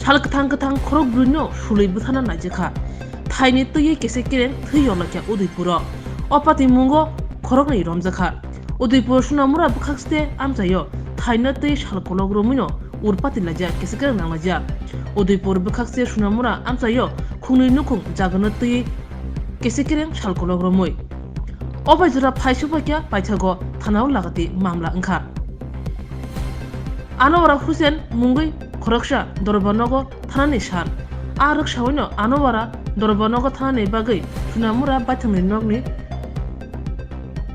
Salkatang katang khorok bruno sulai buthana najekha. Thaini tuye kese kiren thuyona kya Udaipuro. Opati mungo khorok nei romjakha. Udaipur sunamura bukhakste amjayo. Thaina tuye salkolog romuno urpati naja kese kiren nangnaja. Udaipur bukhakste sunamura amjayo khungni nukung jagana tuye kese kiren salkolog romoi. Obajura phaisupakya paithago thanao lagati mamla angkha. Anowara Hussein Mungui Khoroksha Dorobanogo Thani Shan Aruk Shawino Anowara Dorobanogo Thani Bagai Sunamura Batami Nogni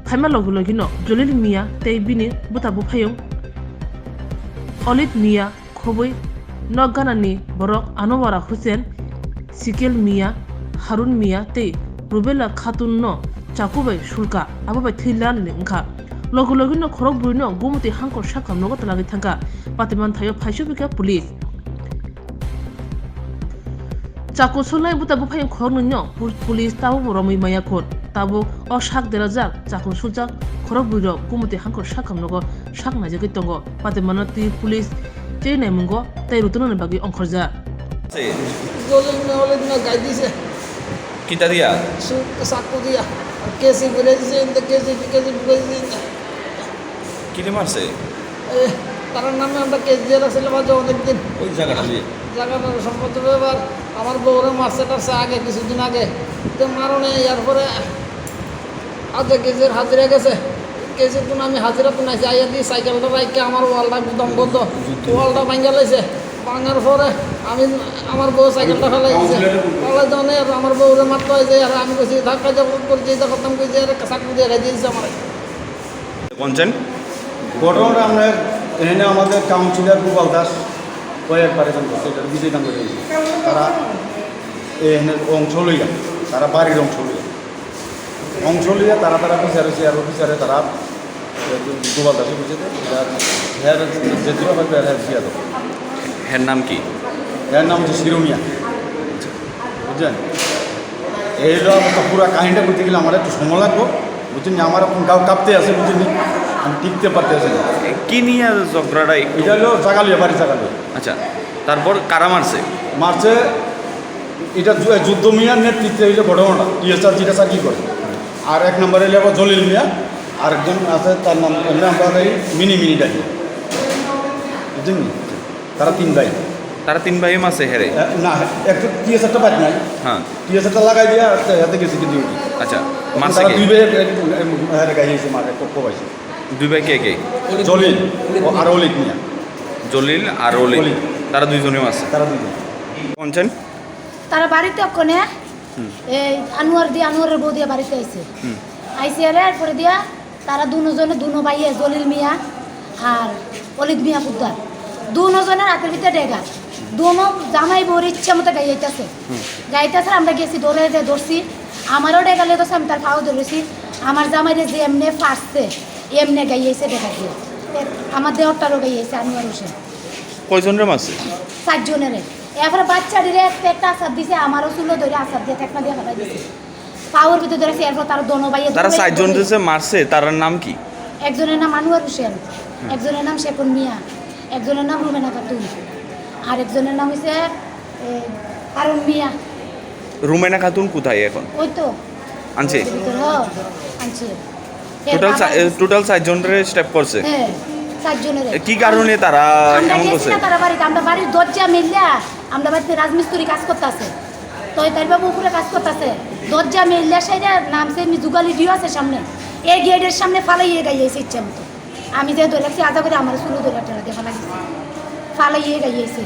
Paimalogulogino Jolil Mia Teibini Butabu Payung Olit Mia Kobui Noganani Borok Anowara Hussein Sikil Mia Harun Mia Te Rubella Khatun no Chakubai Shulka Ababai Thilan Linka Logologino Khorok Bruno Gumuti Hanko Shaka Nogotalagi Tanka Patiman Tayo Paishubika Police Chako Solai Butabu Payang Korno Police Tabu Romi Mayakot Tabu or Shak Derazak Chako Sujak Khorok Bruno Gumuti Hanko Shaka Nogo Shak Najakitongo Patimanati Police Jane Mungo Tayrutun Bagi Onkorza Kita dia? Saku dia. Kesi president, kesi president. Kini marse? তার নামে আমরা case দিয়ে রাখছিলাম আজ অনেকদিন ওই জায়গাটা দিয়ে জায়গাটা সম্পত্তি ব্যাপার আমার বউরে মারছে টারছে আগে কিছুদিন আগে তো মারণে এরপরে আজ কেসের হাজিরা গেছে কেসের তো আমি হাজিরা তো নাইছি আইয়া দিয়ে সাইকেলটা রাইকে আমার ওয়ালটা দম বন্ধ ওয়ালটা ভাঙ্গা লাইছে ভাঙার পরে আমি আমার বউ সাইকেলটা ফেলাই দিয়েছে ফেলাই দেওয়া আমার বউরে মারতে হয়েছে আর আমি বলছি ধাক্কা যাব করে যেতে করতাম কই যে চাকরি দিয়ে রেখে দিয়েছে আমার কোনছেন ঘটনাটা আমরা এখানে আমাদের কাউন্সিলর গোপাল দাস কয়েকবার এখানে এটা বিজয় দান করে তারা এখানে অংশ লইয়া তারা বাড়ির অংশ লইয়া তারা বিচারে চেয়ার অফিসারে তারা গোপাল দাসে বুঝেছে হ্যাঁ যেতে পারবে হ্যাঁ দিয়া দেবো এর নাম কি এর নাম হচ্ছে শিরোমিয়া বুঝছেন এই হলো আমার পুরো কাহিনীটা করতে গেলে আমার একটু সময় লাগবো বুঝছেন আমার এখন গাও কাঁপতে আছে বুঝছেন আমি টিকতে পারতেছি না কি নিয়ে ঝগড়াটা এটা হলো জাগালিয়া বাড়ি জাগালিয়া আচ্ছা তারপর কারা মারছে মার্চে এটা যুদ্ধ মিয়ার নেতৃত্বে হইলে ঘটনাটা টিএসআর জিটাসার কী করে আর এক নম্বরে হইলে আবার জলিল মিয়া আরেকজন আছে তার নাম আমরা এই মিনি ডাকি বুঝছেন তারা তিন ভাই মারছে হেরে না একটা টিএসআরটা বাদ নাই হ্যাঁ টিএসআরটা লাগাই দিয়ে হাতে গেছে কিন্তু আচ্ছা মারছে তারা কে? দুই ভাই গাইছে মারে পাইছে দুই ভাই কে কে জলিল আর অলিক মিয়া জলিল আর অলিক তারা দুইজনে মারছে তারা দুইজন কোনছেন তারা বাড়িতে ওখানে এই আনোয়ারের বউ দিয়ে বাড়িতে আইছে আইসি আরে এরপরে দিয়া তারা দুনো ভাইয়ে জলিল মিয়া আর অলিদ মিয়া পুদ্দার দুজনের হাতের ভিতরে ডেগা দুনো জামাই বউর ইচ্ছা মতো গাইতেছে আমরা গেছি ধরছি আমারও ডেগালে তো আমি তার পাও ধরেছি আমার জামাইরে যে এমনি ফাঁসছে এমনি গাইয়েছে ডেগা দিয়ে আমার দেহটারও গাইয়েছে আনোয়ার হোসেন কয়জনের মারছে 7 জনের এরপরে বাচ্চাটিরে একটা আসাদ দিছে আমারও চুলো ধরে আসাদ দিয়ে টেকনা দিয়ে ফেলাই দিছে পাওয়ার ভিতরে ধরেছে এরপর তার দোনো ভাইয়ে তারা 7 জন যে মারছে তার নাম কি একজনের নাম আনোয়ার হোসেন একজনের নাম শেখুন মিয়া একজনের নাম রুমেনা খাতুন আর একজনের নাম হচ্ছে হারুন মিয়া রুমেনা খাতুন কোথায় এখন ওই তো আনছে আনছে টোটাল 7 জনের স্টেপ করছে হ্যাঁ 7 জনের কি কারণে তারা এমন করছে তারা আমরা বাড়ির দরজা মিললা আমরা বাড়িতে রাজমিস্ত্রি কাজ করতেছে তো তাই বাবু উপরে কাজ করতেছে দরজা মিললা সেটা নামছে যুগালি ডিও আছে সামনে এই গেটের সামনে ফালাইয়ে গাইয়েছে ইচ্ছা মতো আমি যে ধরে রাখছি আধা করে আমার চুলো ধরে একটা দিয়ে ফালাই গাইয়েছে